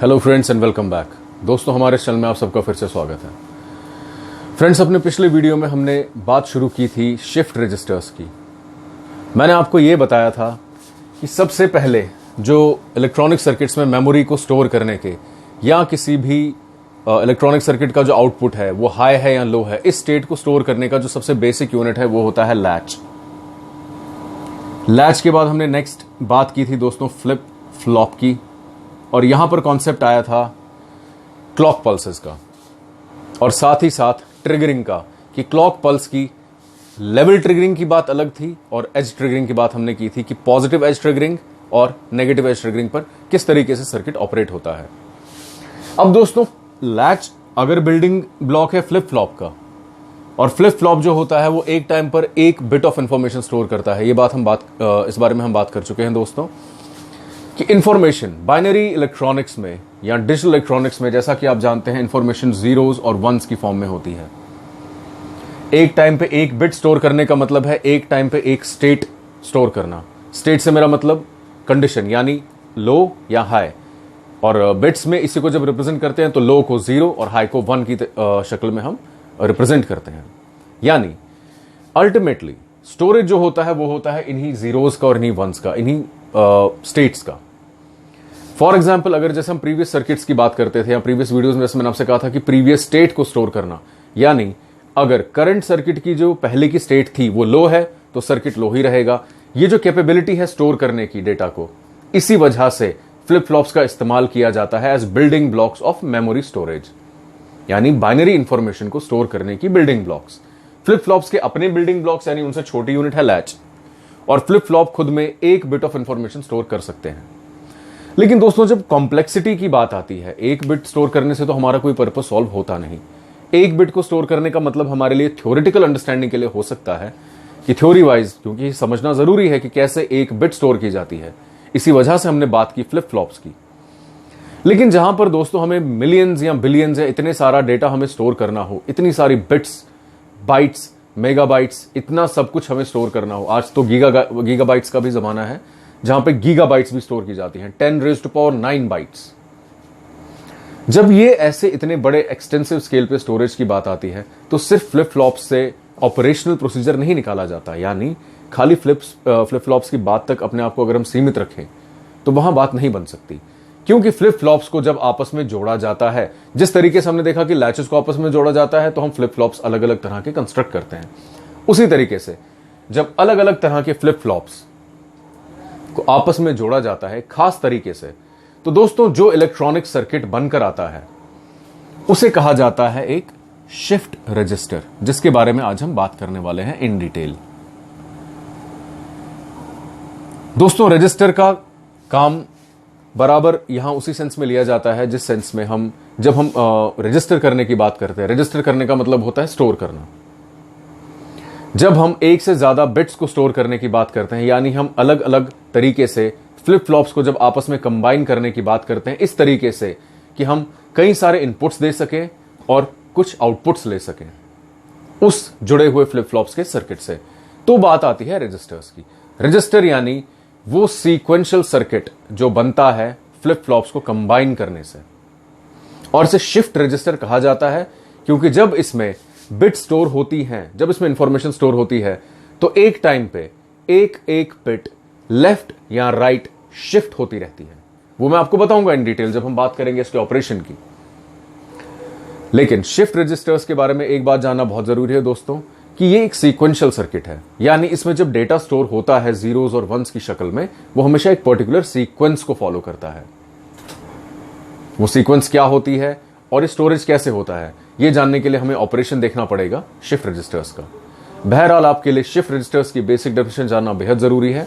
Hello friends and welcome back. दोस्तों, हमारे channel में आप सबका फिर से स्वागत है। फ्रेंड्स, अपने पिछले वीडियो में हमने बात शुरू की थी शिफ्ट रजिस्टर्स की। मैंने आपको ये बताया था कि सबसे पहले जो इलेक्ट्रॉनिक सर्किट्स में मेमोरी को स्टोर करने के या किसी भी इलेक्ट्रॉनिक सर्किट का जो आउटपुट है वो हाई है या लो है, इस स्टेट को स्टोर करने का जो सबसे बेसिक यूनिट है वो होता है लैच। लैच के बाद हमने नेक्स्ट बात की थी दोस्तों फ्लिप फ्लॉप की, और यहां पर कॉन्सेप्ट आया था क्लॉक पल्सेस का और साथ ही साथ ट्रिगरिंग का, कि क्लॉक पल्स की लेवल ट्रिगरिंग की बात अलग थी और एज ट्रिगरिंग की बात हमने की थी कि पॉजिटिव एज ट्रिगरिंग और नेगेटिव एज ट्रिगरिंग पर किस तरीके से सर्किट ऑपरेट होता है। अब दोस्तों, लैच अगर बिल्डिंग ब्लॉक है फ्लिप फ्लॉप का, और फ्लिप फ्लॉप जो होता है वो एक टाइम पर एक बिट ऑफ इंफॉर्मेशन स्टोर करता है। ये बात इस बारे में हम बात कर चुके हैं दोस्तों कि इंफॉर्मेशन बाइनरी इलेक्ट्रॉनिक्स में या डिजिटल इलेक्ट्रॉनिक्स में, जैसा कि आप जानते हैं, इंफॉर्मेशन जीरोस और वंस की फॉर्म में होती है। एक टाइम पे एक बिट स्टोर करने का मतलब है एक टाइम पे एक स्टेट स्टोर करना। स्टेट से मेरा मतलब कंडीशन, यानी लो या हाई, और बिट्स में इसी को जब रिप्रेजेंट करते हैं तो लो को 0 और हाई को 1 की शक्ल में हम रिप्रेजेंट करते हैं। यानी अल्टीमेटली स्टोरेज जो होता है वो होता है इन्हीं जीरोस का और इन्हीं वंस का, इन्हीं स्टेट्स का। फॉर एग्जाम्पल, अगर जैसे हम प्रीवियस सर्किट्स की बात करते थे या प्रीवियस वीडियोस में जैसे मैंने आपसे कहा था कि प्रीवियस स्टेट को स्टोर करना, यानी अगर करंट सर्किट की जो पहले की स्टेट थी वो लो है तो सर्किट लो ही रहेगा। ये जो कैपेबिलिटी है स्टोर करने की डेटा को, इसी वजह से फ्लिप फ्लॉप्स का इस्तेमाल किया जाता है as building blocks of memory storage, यानी बाइनरी इंफॉर्मेशन को स्टोर करने की बिल्डिंग ब्लॉक्स। फ्लिप फ्लॉप्स के अपने बिल्डिंग ब्लॉक्स यानी उनसे छोटी यूनिट है लैच, और फ्लिप फ्लॉप खुद में एक बिट ऑफ इंफॉर्मेशन स्टोर कर सकते हैं। लेकिन दोस्तों, जब कॉम्प्लेक्सिटी की बात आती है, एक बिट स्टोर करने से तो हमारा कोई पर्पस सॉल्व होता नहीं। एक बिट को स्टोर करने का मतलब हमारे लिए थ्योरेटिकल अंडरस्टैंडिंग के लिए हो सकता है कि थ्योरी वाइज, क्योंकि समझना जरूरी है कि कैसे एक बिट स्टोर की जाती है, इसी वजह से हमने बात की फ्लिप फ्लॉप्स की। लेकिन जहां पर दोस्तों हमें मिलियंस या बिलियंस या इतने सारा डेटा हमें स्टोर करना हो, इतनी सारी बिट्स, बाइट्स, मेगाबाइट्स, इतना सब कुछ हमें स्टोर करना हो, आज तो गीगाबाइट्स का भी जमाना है जहां पे गीगाबाइट्स भी स्टोर की जाती हैं, 10⁹ बाइट्स। जब ये ऐसे इतने बड़े एक्सटेंसिव स्केल पे स्टोरेज की बात आती है तो सिर्फ फ्लिप फ्लॉप्स से ऑपरेशनल प्रोसीजर नहीं निकाला जाता, यानी खाली फ्लिप फ्लॉप्स की बात तक अपने आप को अगर हम सीमित रखें तो वहां बात नहीं बन सकती। क्योंकि फ्लिप फ्लॉप्स को जब आपस में जोड़ा जाता है, जिस तरीके से हमने देखा कि लैचेस को आपस में जोड़ा जाता है, तो हम फ्लिप फ्लॉप्स अलग अलग तरह के कंस्ट्रक्ट करते हैं। उसी तरीके से जब अलग अलग तरह के फ्लिप फ्लॉप्स को आपस में जोड़ा जाता है खास तरीके से, तो दोस्तों जो इलेक्ट्रॉनिक सर्किट बनकर आता है उसे कहा जाता है एक शिफ्ट रजिस्टर, जिसके बारे में आज हम बात करने वाले हैं इन डिटेल। दोस्तों, रजिस्टर का काम बराबर यहां उसी सेंस में लिया जाता है जिस सेंस में जब हम रजिस्टर करने की बात करते हैं। रजिस्टर करने का मतलब होता है स्टोर करना। जब हम एक से ज्यादा बिट्स को स्टोर करने की बात करते हैं, यानी हम अलग अलग तरीके से फ्लिप फ्लॉप्स को जब आपस में कंबाइन करने की बात करते हैं, इस तरीके से कि हम कई सारे इनपुट्स दे सकें और कुछ आउटपुट्स ले सकें उस जुड़े हुए फ्लिप फ्लॉप्स के सर्किट से, तो बात आती है रजिस्टर्स की। रजिस्टर यानी वो सीक्वेंशियल सर्किट जो बनता है फ्लिप फ्लॉप्स को कंबाइन करने से, और इसे शिफ्ट रजिस्टर कहा जाता है क्योंकि जब इसमें बिट स्टोर होती हैं, जब इसमें इंफॉर्मेशन स्टोर होती है, तो एक टाइम पे एक एक बिट लेफ्ट या राइट शिफ्ट होती रहती है। वो मैं आपको बताऊंगा इन डिटेल जब हम बात करेंगे इसके ऑपरेशन की। लेकिन शिफ्ट रजिस्टर्स के बारे में एक बात जानना बहुत जरूरी है दोस्तों, कि ये एक सीक्वेंशियल सर्किट है, यानी इसमें जब डेटा स्टोर होता है जीरोस और वंस की शक्ल में, वो हमेशा एक पर्टिकुलर सीक्वेंस को फॉलो करता है। वो सीक्वेंस क्या होती है और स्टोरेज कैसे होता है, ये जानने के लिए हमें ऑपरेशन देखना पड़ेगा शिफ्ट रजिस्टर्स का। बहरहाल आपके लिए शिफ्ट रजिस्टर्स की बेसिक डेफिनेशन जानना बेहद जरूरी है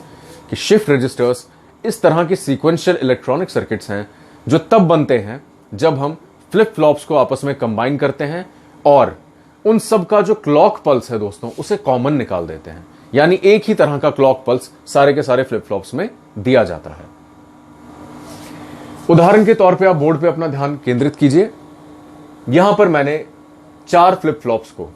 कि शिफ्ट रजिस्टर्स इस तरह के सीक्वेंशियल इलेक्ट्रॉनिक सर्किट्स हैं जो तब बनते हैं जब हम फ्लिप फ्लॉप्स को आपस में कंबाइन करते हैं और उन सब का जो क्लॉक पल्स है दोस्तों उसे कॉमन निकाल देते हैं, यानी एक ही तरह का क्लॉक पल्स सारे के सारे फ्लिप फ्लॉप्स में दिया जाता है। उदाहरण के तौर पे आप बोर्ड पे अपना ध्यान केंद्रित कीजिए। यहां पर मैंने 4 फ्लिप फ्लॉप्स को,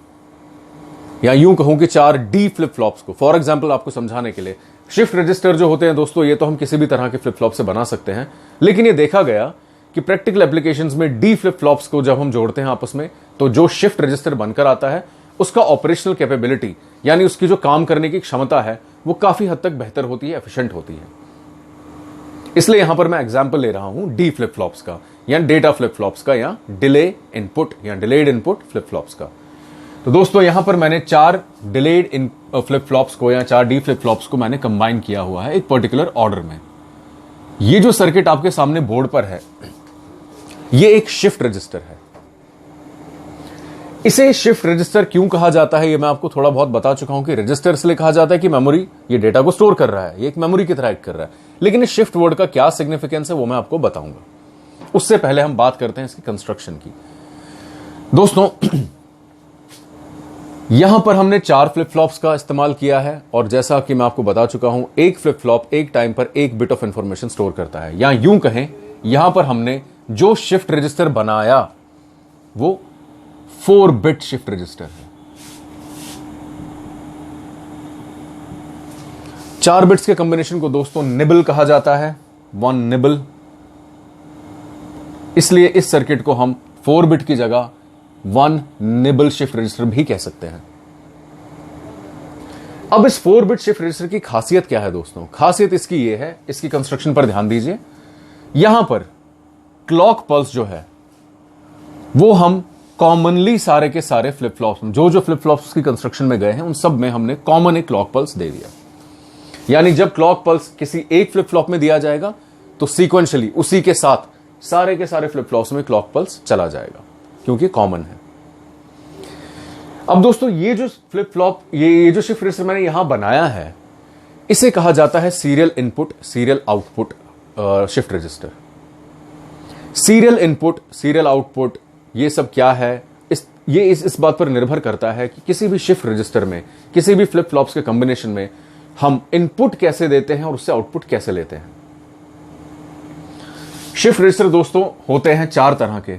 या यूं कहूं कि 4 डी फ्लिप फ्लॉप्स को, फॉर एग्जांपल आपको समझाने के लिए, शिफ्ट रजिस्टर जो होते हैं दोस्तों, ये तो हम किसी भी तरह के फ्लिप फ्लॉप से बना सकते हैं, लेकिन ये देखा गया कि प्रैक्टिकल एप्लीकेशंस में डी फ्लिप फ्लॉप्स को जब हम जोड़ते हैं आपस में, तो जो शिफ्ट रजिस्टर बनकर आता है उसका ऑपरेशनल कैपेबिलिटी यानी उसकी जो काम करने की क्षमता है वो काफी हद तक बेहतर होती है, एफिशिएंट होती है। इसलिए यहां पर मैं एग्जांपल ले रहा हूं डी फ्लिप फ्लॉप्स का या डेटा फ्लिप फ्लॉप्स का या डिले इनपुट या डिलेड इनपुट फ्लिप फ्लॉप्स का। तो दोस्तों यहां पर मैंने 4 डिलेड इन फ्लिप फ्लॉप्स को या 4 डी फ्लिप फ्लॉप्स को मैंने कंबाइन किया हुआ है एक पर्टिकुलर ऑर्डर में। ये जो सर्किट आपके सामने बोर्ड पर है ये एक शिफ्ट रजिस्टर है। इसे शिफ्ट रजिस्टर क्यों कहा जाता है ये मैं आपको थोड़ा बहुत बता चुका हूं कि रजिस्टर इसलिए कहा जाता है कि मेमोरी ये डेटा को स्टोर कर रहा है, ये एक मेमोरी की तरह एक्ट कर रहा है। लेकिन इस शिफ्ट वर्ड का क्या सिग्निफिकेंस है वो मैं आपको बताऊंगा। उससे पहले हम बात करते हैं इसकी कंस्ट्रक्शन की। दोस्तों यहां पर हमने 4 फ्लिप फ्लॉप्स का इस्तेमाल किया है और जैसा कि मैं आपको बता चुका हूं एक फ्लिप फ्लॉप एक टाइम पर एक बिट ऑफ इंफॉर्मेशन स्टोर करता है, या यूं कहें यहां पर हमने जो शिफ्ट रजिस्टर बनाया वो 4 बिट शिफ्ट रजिस्टर है। 4 बिट्स के कॉम्बिनेशन को दोस्तों निबल कहा जाता है, 1 निबल। इसलिए इस सर्किट को हम 4 बिट की जगह 1 निबल शिफ्ट रजिस्टर भी कह सकते हैं। अब इस 4 बिट शिफ्ट रजिस्टर की खासियत क्या है दोस्तों? खासियत इसकी यह है, इसकी कंस्ट्रक्शन पर ध्यान दीजिए। यहां पर क्लॉक पल्स जो है वो हम कॉमनली सारे के सारे फ्लिप फ्लॉप्स जो फ्लिप फ्लॉप्स की कंस्ट्रक्शन में गए हैं उन सब में हमने कॉमन एक क्लॉक पल्स दे दिया। यानी जब क्लॉक पल्स किसी एक फ्लिप फ्लॉप में दिया जाएगा तो सीक्वेंशियली उसी के साथ सारे के सारे फ्लिप फ्लॉप्स में क्लॉक पल्स चला जाएगा क्योंकि कॉमन है। अब दोस्तों ये जो फ्लिप फ्लॉप ये जो शिफ्ट रजिस्टर मैंने यहां बनाया है इसे कहा जाता है serial input serial output shift register. Serial input serial output ये सब क्या है, इस बात पर निर्भर करता है कि किसी भी शिफ्ट रजिस्टर में किसी भी फ्लिप फ्लॉप्स के कॉम्बिनेशन में हम इनपुट कैसे देते हैं और उससे आउटपुट कैसे लेते हैं। शिफ्ट रजिस्टर दोस्तों होते हैं 4 तरह के,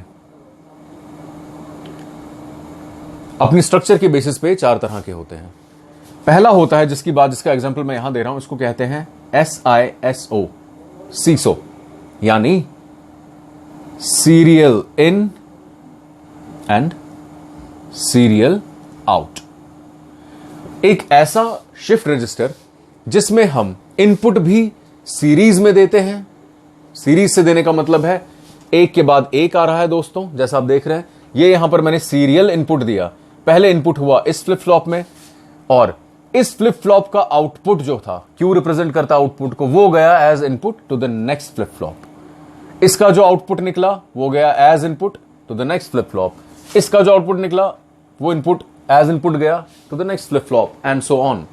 अपनी स्ट्रक्चर के बेसिस पे 4 तरह के होते हैं। पहला होता है जिसका एग्जांपल मैं यहां दे रहा हूं, इसको कहते हैं SISO सीसो, यानी serial in and serial out. एक ऐसा शिफ्ट रजिस्टर जिसमें हम इनपुट भी सीरीज में देते हैं। सीरीज से देने का मतलब है एक के बाद एक आ रहा है दोस्तों, जैसा आप देख रहे हैं। ये यहां पर मैंने सीरियल इनपुट दिया, पहले इनपुट हुआ इस फ्लिप फ्लॉप में और इस फ्लिप फ्लॉप का आउटपुट जो था, क्यू रिप्रेजेंट करता आउटपुट को, वो गया as input to the next flip flop. इसका जो आउटपुट निकला वो गया as input to the next flip flop. इसका जो आउटपुट निकला वो इनपुट एज इनपुट गया to the next flip flop and so on.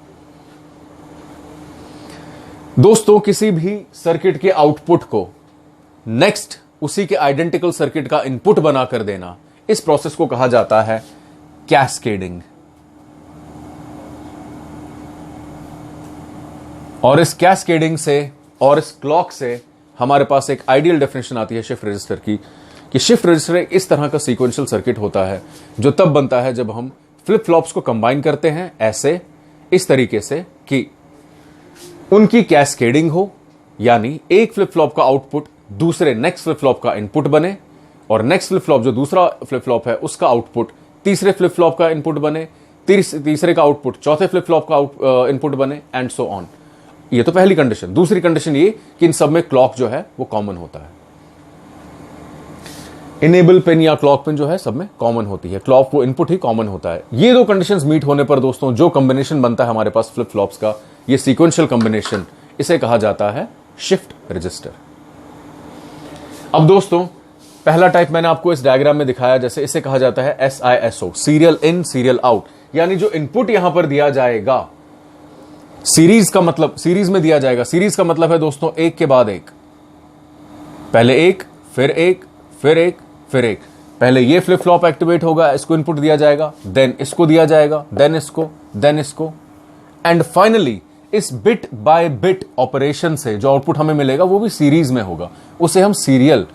दोस्तों किसी भी सर्किट के आउटपुट को नेक्स्ट उसी के आइडेंटिकल सर्किट का इनपुट बनाकर देना, इस प्रोसेस को कहा जाता है कैस्केडिंग। और इस कैस्केडिंग से और इस क्लॉक से हमारे पास एक आइडियल डेफिनेशन आती है शिफ्ट रजिस्टर की, कि शिफ्ट रजिस्टर एक इस तरह का सीक्वेंशियल सर्किट होता है जो तब बनता है जब हम फ्लिप फ्लॉप्स को कंबाइन करते हैं ऐसे इस तरीके से कि उनकी कैस्केडिंग हो, यानी एक फ्लिप फ्लॉप का आउटपुट दूसरे नेक्स्ट फ्लिप फ्लॉप का इनपुट बने और नेक्स्ट फ्लिप फ्लॉप जो दूसरा फ्लिप फ्लॉप है उसका आउटपुट तीसरे फ्लिप फ्लॉप का इनपुट बने, तीसरे का आउटपुट चौथे फ्लिप फ्लॉप का इनपुट बने एंड सो ऑन। ये तो पहली कंडीशन। दूसरी कंडीशन ये कि इन सब में क्लॉक जो है वो कॉमन होता है। इनेबल पिन या क्लॉक पिन जो है सब में कॉमन होती है, क्लॉक वो इनपुट ही कॉमन होता है। ये 2 कंडीशंस मीट होने पर दोस्तों जो कॉम्बिनेशन बनता है हमारे पास फ्लिप फ्लॉप्स का, ये सीक्वेंशियल कॉम्बिनेशन, इसे कहा जाता है शिफ्ट रजिस्टर। अब दोस्तों पहला टाइप मैंने आपको इस डायग्राम में दिखाया, जैसे इसे कहा जाता है SISO serial in serial out, यानी जो इनपुट यहां पर दिया जाएगा सीरीज का मतलब सीरीज में दिया जाएगा। सीरीज का मतलब है दोस्तों एक के बाद एक, पहले एक फिर एक फिर एक फिर एक। पहले ये फ्लिप फ्लॉप एक्टिवेट होगा, इसको इनपुट दिया जाएगा, देन इसको दिया जाएगा, देन इसको एंड फाइनली इस बिट बाय बिट ऑपरेशन से जो आउटपुट हमें मिलेगा वो भी सीरीज में होगा। उसे हम serial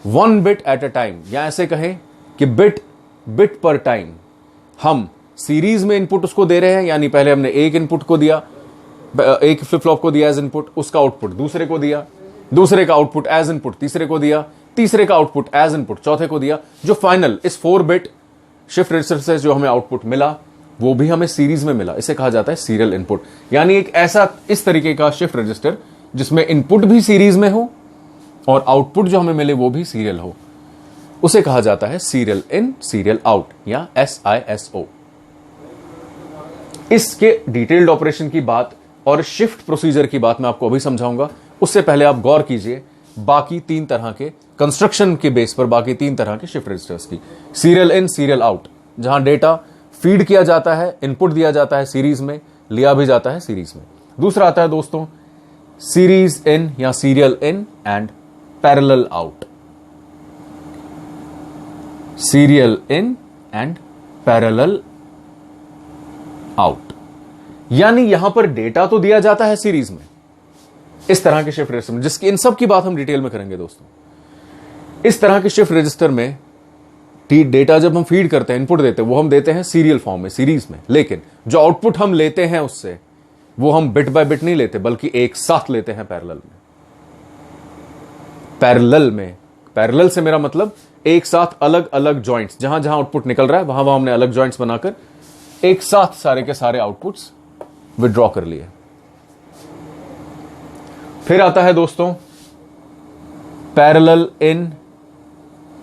1 bit at a time, या ऐसे कहें कि बिट पर टाइम हम सीरीज में इनपुट उसको दे रहे हैं। यानी पहले हमने एक इनपुट को दिया, एक फ्लिप फ्लॉप को दिया एज इनपुट, उसका आउटपुट दूसरे को दिया, दूसरे का आउटपुट एज इनपुट तीसरे को दिया, तीसरे का आउटपुट एज इनपुट चौथे को दिया, जो फाइनल इस 4 बिट शिफ्ट रजिस्टर से जो हमें आउटपुट मिला वो भी हमें सीरीज में मिला। इसे कहा जाता है सीरियल इनपुट, यानी एक ऐसा इस तरीके का शिफ्ट रजिस्टर जिसमें इनपुट भी सीरीज में हो और आउटपुट जो हमें मिले वो भी सीरियल हो, उसे कहा जाता है सीरियल इन सीरियल आउट या SISO। इसके डिटेल्ड ऑपरेशन की बात और शिफ्ट प्रोसीजर की बात मैं आपको अभी समझाऊंगा। उससे पहले आप गौर कीजिए बाकी 3 तरह के कंस्ट्रक्शन के बेस पर बाकी 3 तरह के शिफ्ट रजिस्टर्स की। सीरियल इन सीरियल आउट, जहां डेटा फीड किया जाता है, इनपुट दिया जाता है सीरीज में, लिया भी जाता है सीरीज में। दूसरा आता है दोस्तों सीरीज इन या serial in and parallel out. Serial in and parallel out, यानी यहां पर डेटा तो दिया जाता है सीरीज में इस तरह के शिफ्ट रजिस्टर में, जिसकी इन सब की बात हम डिटेल में करेंगे दोस्तों। इस तरह के शिफ्ट रजिस्टर में डेटा जब हम फीड करते हैं, इनपुट देते हैं, वो हम देते हैं सीरियल फॉर्म में, सीरीज में, लेकिन जो आउटपुट हम लेते हैं उससे वो हम बिट बाय बिट नहीं लेते बल्कि एक साथ लेते हैं पैरेलल में। पैरेलल में, पैरेलल से मेरा मतलब एक साथ अलग अलग जॉइंट्स, जहां जहां आउटपुट निकल रहा है वहां वहां हमने अलग जॉइंट्स बनाकर एक साथ सारे के सारे आउटपुट्स विड्रॉ कर लिए। फिर आता है दोस्तों पैरेलल इन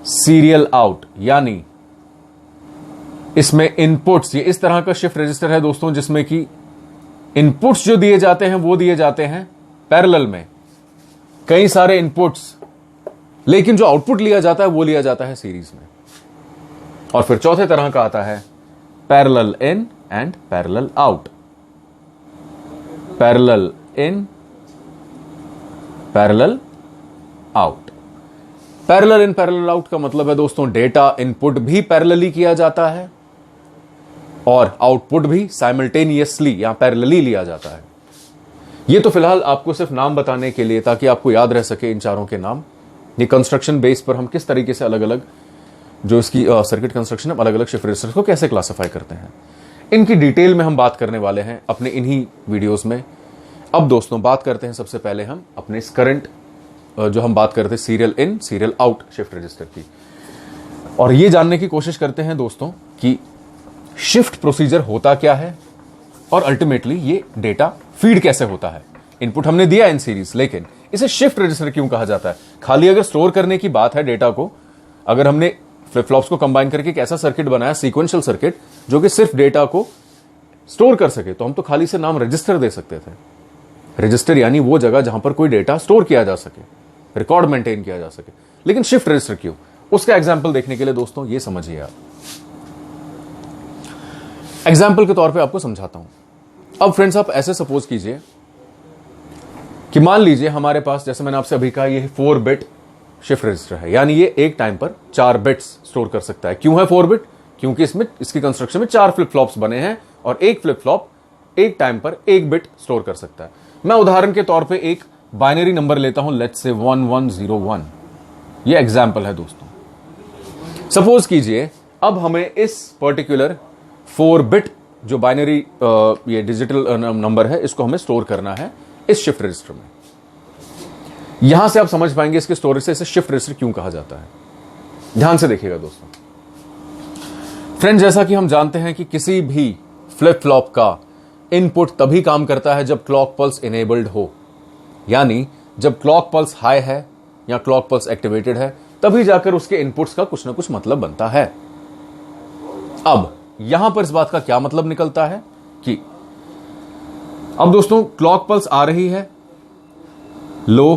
सीरियल आउट, यानी इसमें इनपुट्स, ये इस तरह का शिफ्ट रजिस्टर है दोस्तों जिसमें कि इनपुट्स जो दिए जाते हैं वो दिए जाते हैं पैरेलल में, कई सारे इनपुट्स, लेकिन जो आउटपुट लिया जाता है वो लिया जाता है सीरीज में। और फिर चौथे तरह का आता है parallel in and parallel out. Parallel in parallel out. Parallel in parallel out का मतलब है दोस्तों डेटा इनपुट भी पैरेलली किया जाता है और आउटपुट भी साइमल्टेनियसली या पैरेलली लिया जाता है। ये तो फिलहाल आपको सिर्फ नाम बताने के लिए, ताकि आपको याद रह सके इन चारों के नाम। ये कंस्ट्रक्शन बेस पर हम किस तरीके से अलग अलग जो इसकी सर्किट कंस्ट्रक्शन है, अलग अलग शिफ्ट रजिस्टर्स को कैसे क्लासिफाई करते हैं, इनकी डिटेल में हम बात करने वाले हैं अपने इन्हीं वीडियोस में। अब दोस्तों बात करते हैं सबसे पहले हम अपने इस करंट जो हम बात करते हैं serial in serial out shift register की, और ये जानने की कोशिश करते हैं दोस्तों कि शिफ्ट प्रोसीजर होता क्या है और अल्टीमेटली ये डेटा फीड कैसे होता है। इनपुट हमने दिया इन सीरीज, लेकिन इसे शिफ्ट रजिस्टर क्यों कहा जाता है? खाली अगर स्टोर करने की बात है डेटा को, अगर हमने फ्लिप फ्लॉप्स को कंबाइन करके एक ऐसा सर्किट बनाया, सीक्वेंशियल सर्किट, जो कि सिर्फ डेटा को स्टोर कर सके, तो हम तो खाली से नाम रजिस्टर दे सकते थे। रजिस्टर यानी वो जगह जहां पर कोई डेटा स्टोर किया जा सके, रिकॉर्ड मेंटेन किया जा सके। लेकिन शिफ्ट रजिस्टर क्यों? उसका एग्जाम्पल देखने के लिए दोस्तों ये समझिए आप। एग्जाम्पल के तौर पे आपको समझाता हूं। अब फ्रेंड्स आप ऐसे सपोज कीजिए कि मान लीजिए हमारे पास, जैसे मैंने आपसे अभी कहा, ये 4 बिट शिफ्ट रजिस्टर है, यानी ये एक टाइम पर 4 बिट्स स्टोर कर सकता है। क्यों है 4 बिट? क्योंकि इसमें, इसकी कंस्ट्रक्शन में 4 फ्लिप फ्लॉप्स बने हैं और एक फ्लिप फ्लॉप एक टाइम पर 1 बिट स्टोर कर सकता है। मैं उदाहरण के तौर पे एक बाइनरी नंबर लेता हूं, लेट्स से 1101। ये एग्जाम्पल है दोस्तों। सपोज कीजिए अब हमें इस पर्टिकुलर 4 बिट जो बाइनरी ये डिजिटल नंबर है, इसको हमें स्टोर करना है इस शिफ्ट रजिस्टर में। यहां से आप समझ पाएंगे इसके स्टोरेज से इसे शिफ्ट रजिस्टर क्यों कहा जाता है। ध्यान से देखिएगा दोस्तों। फ्रेंड, जैसा कि हम जानते हैं कि किसी भी फ्लिप फ्लॉप का इनपुट तभी काम करता है जब क्लॉक पल्स इनेबल्ड हो, यानी जब क्लॉक पल्स हाई है या क्लॉक पल्स एक्टिवेटेड है, तभी जाकर उसके इनपुट्स का कुछ ना कुछ मतलब बनता है। अब यहां पर इस बात का क्या मतलब निकलता है कि अब दोस्तों क्लॉक पल्स आ रही है, low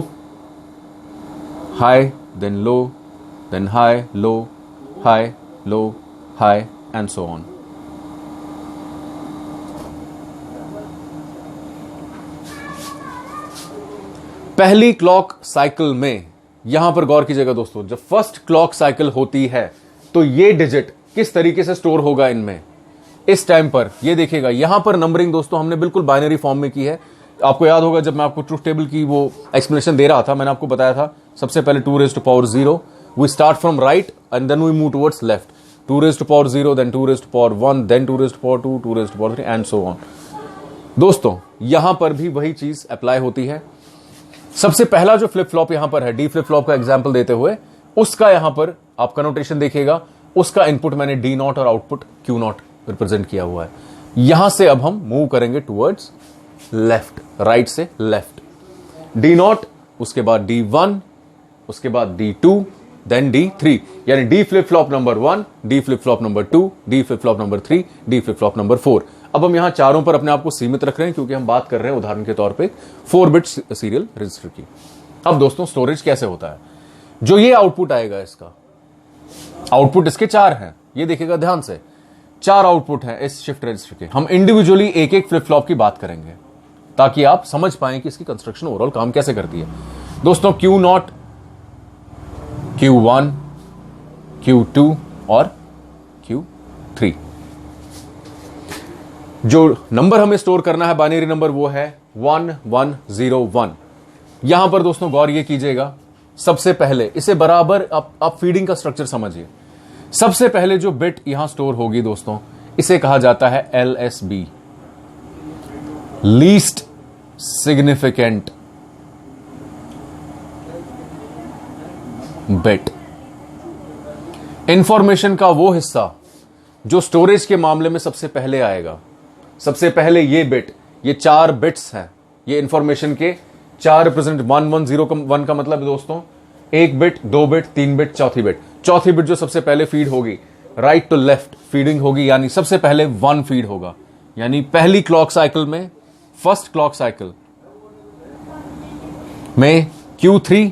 high, then low, then high low, high low, high and so on. पहली क्लॉक साइकिल में, यहां पर गौर कीजिएगा दोस्तों, जब फर्स्ट क्लॉक साइकिल होती है तो ये डिजिट किस तरीके से स्टोर होगा इनमें इस टाइम पर, ये देखिएगा। यहां पर नंबरिंग दोस्तों हमने बिल्कुल बाइनरी फॉर्म में की है। आपको याद होगा जब मैं आपको ट्रूथ टेबल की वो एक्सप्लेनेशन दे रहा था, मैंने आपको बताया था सबसे पहले 2 raised to power 0, we start from right end then we move towards left. 2 raised to power 0, then 2 raised to power 1, then 2 raised to power 2, 2 raised to power 3 and so on. दोस्तों यहां पर भी वही चीज अप्लाई होती है। सबसे पहला जो फ्लिप फ्लॉप यहां पर है, डी फ्लिप फ्लॉप का एग्जांपल देते हुए, उसका यहां पर आप कनोटेशन देखिएगा, उसका इनपुट मैंने डी नॉट और आउटपुट क्यू नॉट रिप्रेजेंट किया हुआ है। यहां से अब हम मूव करेंगे टुवर्ड्स लेफ्ट, राइट से लेफ्ट। डी नॉट, उसके बाद D1, उसके बाद D2, देन D3, यानी D flip flop number 1, D flip flop number 2, D flip flop number 3, D flip flop number 4। अब हम यहां चारों पर अपने आप को सीमित रख रहे हैं क्योंकि हम बात कर रहे हैं उदाहरण के तौर पे 4 बिट सीरियल रजिस्टर की। अब दोस्तों स्टोरेज कैसे होता है, जो ये आउटपुट आएगा, इसका आउटपुट इसके 4 हैं, ये देखिएगा ध्यान से, 4 आउटपुट हैं इस शिफ्ट रजिस्टर के। हम इंडिविजुअली एक एक फ्लिप फ्लॉप की बात करेंगे ताकि आप समझ पाएं कि इसकी कंस्ट्रक्शन ओवरऑल काम कैसे करती है। दोस्तों Q0, Q1, Q2 और Q3, जो नंबर हमें स्टोर करना है बाइनरी नंबर वो है 1101। यहां पर दोस्तों गौर ये कीजिएगा, सबसे पहले इसे बराबर आप फीडिंग का स्ट्रक्चर समझिए। सबसे पहले जो बिट यहां स्टोर होगी दोस्तों, इसे कहा जाता है LSB, least significant bit. Information का वो हिस्सा जो स्टोरेज के मामले में सबसे पहले आएगा। सबसे पहले ये बिट, ये 4 बिट्स हैं, ये इंफॉर्मेशन के 4 रिप्रेजेंट 1101 का मतलब है दोस्तों 1 बिट, 2 बिट, 3 बिट, चौथी बिट। चौथी बिट जो सबसे पहले फीड होगी, राइट टू लेफ्ट फीडिंग होगी, यानी सबसे पहले 1 फीड होगा, यानी पहली क्लॉक साइकिल में, फर्स्ट क्लॉक साइकिल में Q3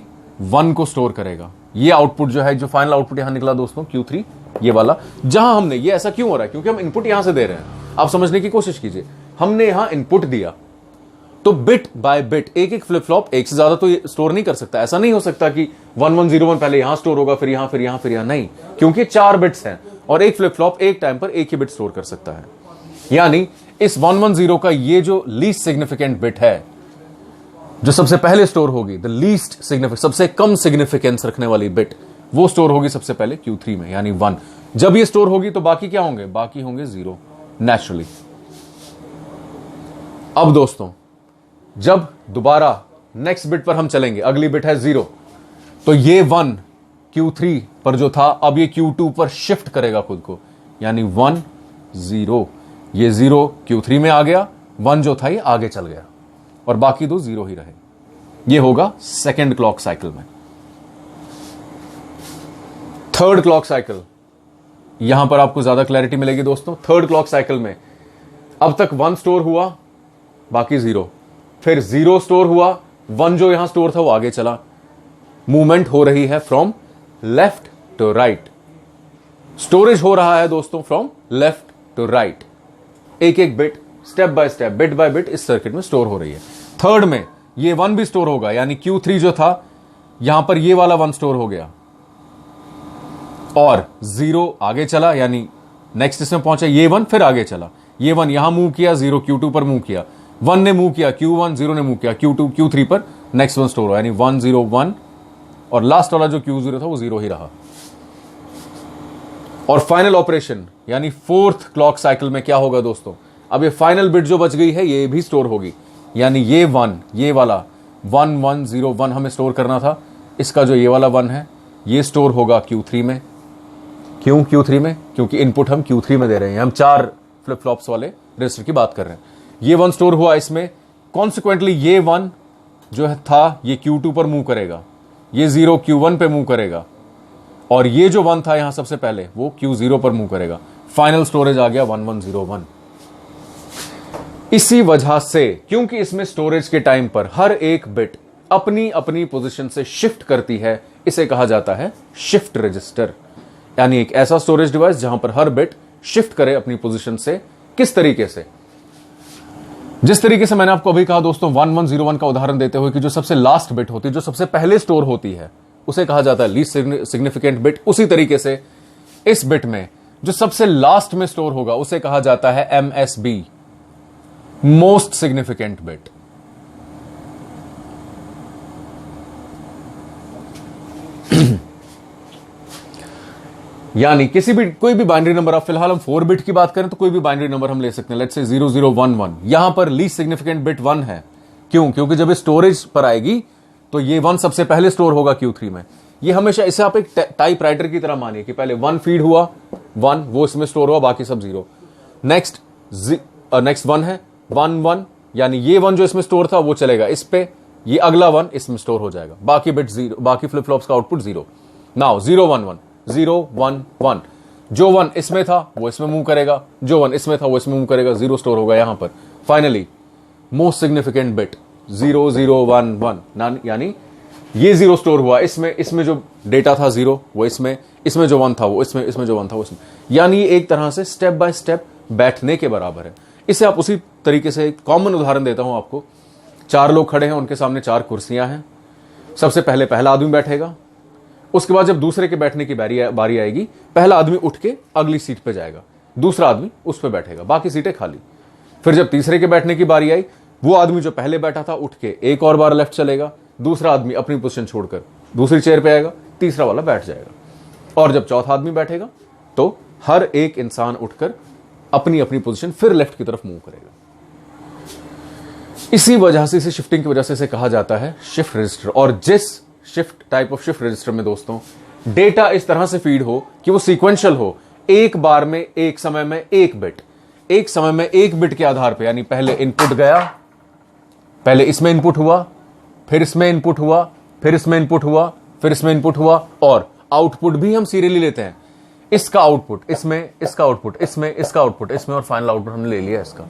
1 को स्टोर करेगा। ये आउटपुट जो है, जो फाइनल आउटपुट यहां निकला दोस्तों Q3, ये वाला, जहां हमने, ये ऐसा क्यों हो रहा है, क्योंकि हम इनपुट यहां से दे रहे हैं। आप समझने की कोशिश कीजिए, हमने यहां इनपुट दिया तो बिट बाय बिट एक एक फ्लिप फ्लॉप, एक से ज्यादा तो ये स्टोर नहीं कर सकता। ऐसा नहीं हो सकता कि 1101 पहले यहां स्टोर होगा, फिर यहां, फिर यहां, फिर यहां, नहीं, क्योंकि 4 बिट्स हैं और एक फ्लिप फ्लॉप एक टाइम पर एक ही बिट स्टोर कर सकता है। यानी इस 110 का ये जो लीस्ट सिग्निफिकेंट बिट है, जो सबसे पहले स्टोर होगी, द लीस्ट सिग्निफिकेंट, सबसे कम सिग्निफिकेंस रखने वाली बिट, वो स्टोर होगी सबसे पहले Q3 में, यानी 1। जब ये स्टोर होगी तो बाकी क्या होंगे, बाकी होंगे 0 नेचुरली। अब दोस्तों जब दोबारा नेक्स्ट बिट पर हम चलेंगे, अगली बिट है 0, तो ये 1 Q3 पर जो था, अब ये Q2 पर शिफ्ट करेगा खुद को, यानी 1 0, ये 0 Q3 में आ गया, 1 जो था ये आगे चल गया और बाकी 2 0 ही रहे। ये होगा सेकेंड क्लॉक साइकिल में। थर्ड क्लॉक साइकिल, यहां पर आपको ज्यादा क्लैरिटी मिलेगी दोस्तों। थर्ड क्लॉक साइकिल में अब तक 1 स्टोर हुआ, बाकी 0, फिर 0 स्टोर हुआ, 1 जो यहां स्टोर था वो आगे चला। मूवमेंट हो रही है from left to right, storage हो रहा है दोस्तों फ्रॉम लेफ्ट टू राइट। एक एक bit, step by step, bit by bit इस सर्किट में स्टोर हो रही है। थर्ड में ये 1 भी स्टोर होगा, यानी Q3 जो था यहां पर ये वाला 1 स्टोर हो गया और 0 आगे चला, यानी नेक्स्ट इसमें पहुंचा ये 1, फिर आगे चला, ये 1 यहां मूव किया, 0 Q2 पर मूव किया, 1 ने मूव किया Q1, 0 ने मूव किया Q2, Q3 पर नेक्स्ट 1 स्टोर हुआ, यानी 1 0 1, और लास्ट वाला जो Q0 था वो 0 ही रहा। और फाइनल ऑपरेशन यानी फोर्थ क्लॉक साइकिल में क्या होगा दोस्तों, अब ये फाइनल बिट जो बच गई है ये भी स्टोर होगी, यानी ये 1, ये वाला 1 1 0 1 हमें स्टोर करना था, इसका जो ये वाला 1 है ये स्टोर होगा Q3 में। क्यों Q3 में? क्योंकि इनपुट हम Q3 में दे रहे हैं, हम 4 फ्लिप फ्लॉप्स वाले रजिस्टर की बात कर रहे हैं। ये 1 स्टोर हुआ इसमें, कॉन्सिक्वेंटली ये 1 जो है था ये Q2 पर मूव करेगा, ये 0 Q1 पे मूव करेगा, और ये जो 1 था यहां सबसे पहले वो Q0 पर मूव करेगा। फाइनल स्टोरेज आ गया 1101। इसी वजह से, क्योंकि इसमें स्टोरेज के टाइम पर हर एक बिट अपनी अपनी पोजीशन से शिफ्ट करती है, इसे कहा जाता है शिफ्ट रजिस्टर, यानी एक ऐसा स्टोरेज डिवाइस जहां पर हर बिट शिफ्ट करे अपनी पोजीशन से। किस तरीके से? जिस तरीके से मैंने आपको अभी कहा दोस्तों 1101 का उदाहरण देते हुए कि जो सबसे लास्ट बिट होती है, जो सबसे पहले स्टोर होती है, उसे कहा जाता है लीस्ट सिग्निफिकेंट बिट। उसी तरीके से इस बिट में जो सबसे लास्ट में स्टोर होगा उसे कहा जाता है MSB, मोस्ट सिग्निफिकेंट बिट। यानी किसी भी, कोई भी बाइनरी नंबर, आप फिलहाल हम 4 बिट की बात करें तो कोई भी बाइनरी नंबर हम ले सकते हैं, लेट्स से 0011। यहां पर लीस्ट सिग्निफिकेंट बिट 1 है। क्यों? क्योंकि जब स्टोरेज पर आएगी तो ये 1 सबसे पहले स्टोर होगा Q3 में, ये हमेशा, इसे आप एक टाइप राइटर की तरह मानिए कि पहले 1 फीड हुआ, 1 वो इसमें स्टोर हुआ, बाकी सब 0। नेक्स्ट 1 है, 1 1, यानी ये 1 जो इसमें स्टोर था वो चलेगा इस पे, ये अगला 1 इसमें स्टोर हो जाएगा, बाकी बिट 0, बाकी फ्लिप फ्लॉप्स का आउटपुट 0। नाउ 0 1 1, 0 1 1, जो 1 इसमें था वो इसमें मूव करेगा, जो 1 इसमें था वो इसमें मूव करेगा, 0 स्टोर होगा यहां पर। फाइनली मोस्ट सिग्निफिकेंट बिट 0 0 1 1, यानी ये 0 स्टोर हुआ इसमें जो डेटा था 0 वो इसमें जो 1 था वो इसमें जो 1 था वो इसमें, यानी एक तरह से स्टेप बाय स्टेप बैठने के बराबर है। इसे आप उसी तरीके से कॉमन उदाहरण देता हूं आपको। 4 लोग खड़े हैं, उनके सामने 4 कुर्सियां हैं। सबसे पहले पहला आदमी बैठेगा, उसके बाद जब दूसरे के बैठने की बारी आएगी, पहला आदमी उठ के अगली सीट पे जाएगा, दूसरा आदमी उस पे बैठेगा, बाकी सीटें खाली। फिर जब तीसरे के बैठने की बारी आई, वो आदमी जो पहले बैठा था उठ के एक और बार लेफ्ट चलेगा, दूसरा आदमी अपनी पोजीशन छोड़कर दूसरी चेयर पे आएगा, तीसरा वाला बैठ जाएगा। और जब चौथा आदमी बैठेगा तो हर एक इंसान उठकर अपनी अपनी पोजीशन फिर लेफ्ट की तरफ मूव करेगा। इसी वजह से, इसे शिफ्टिंग की वजह से इसे कहा जाता है शिफ्ट रजिस्टर। और जिस टाइप ऑफ शिफ्ट रजिस्टर में दोस्तों डेटा इस तरह से फीड हो कि वो सीक्वेंशियल हो, एक बार में एक समय में एक बिट के आधार पे, यानी पहले इनपुट गया, पहले इसमें इनपुट हुआ, फिर इसमें इनपुट हुआ, फिर इसमें इनपुट हुआ, फिर इसमें इनपुट हुआ, और आउटपुट भी हम सीरियली लेते हैं। इसका आउटपुट इसमें, इसका आउटपुट इसमें, इसका आउटपुट इसमें, और फाइनल आउटपुट हमने ले लिया इसका।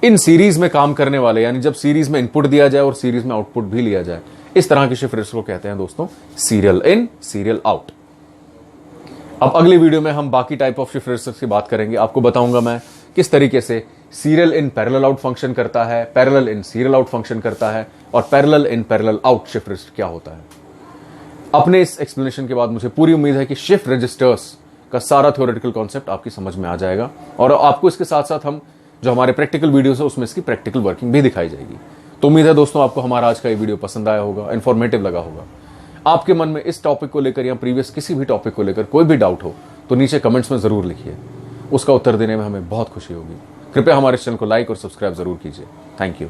इन सीरीज में काम करने वाले, यानी जब सीरीज में इनपुट दिया जाए और सीरीज में आउटपुट भी लिया जाए, इस तरह के शिफ्ट रजिस्टर को कहते हैं दोस्तों सीरियल इन सीरियल आउट। अब अगले वीडियो में हम बाकी टाइप ऑफ शिफ्ट रजिस्टर की बात करेंगे। आपको बताऊंगा मैं किस तरीके से serial in parallel out function करता है, parallel in serial out function करता है, और parallel in parallel out shift register क्या होता है। अपने इस एक्सप्लेनेशन के बाद मुझे पूरी उम्मीद है कि शिफ्ट रजिस्टर्स का सारा थ्योरेटिकल कॉन्सेप्ट आपकी समझ में आ जाएगा, और आपको इसके साथ साथ हम जो हमारे प्रैक्टिकल वीडियोस है उसमें इसकी प्रैक्टिकल वर्किंग भी दिखाई जाएगी। तो उम्मीद है दोस्तों आपको हमारा आज का ये वीडियो पसंद आया होगा, इन्फॉर्मेटिव लगा होगा। आपके मन में इस टॉपिक को लेकर या प्रीवियस किसी भी टॉपिक को लेकर कोई भी डाउट हो तो नीचे कमेंट्स में जरूर लिखिए, उसका उत्तर देने में हमें बहुत खुशी होगी। कृपया हमारे चैनल को लाइक और सब्सक्राइब जरूर कीजिए। Thank you.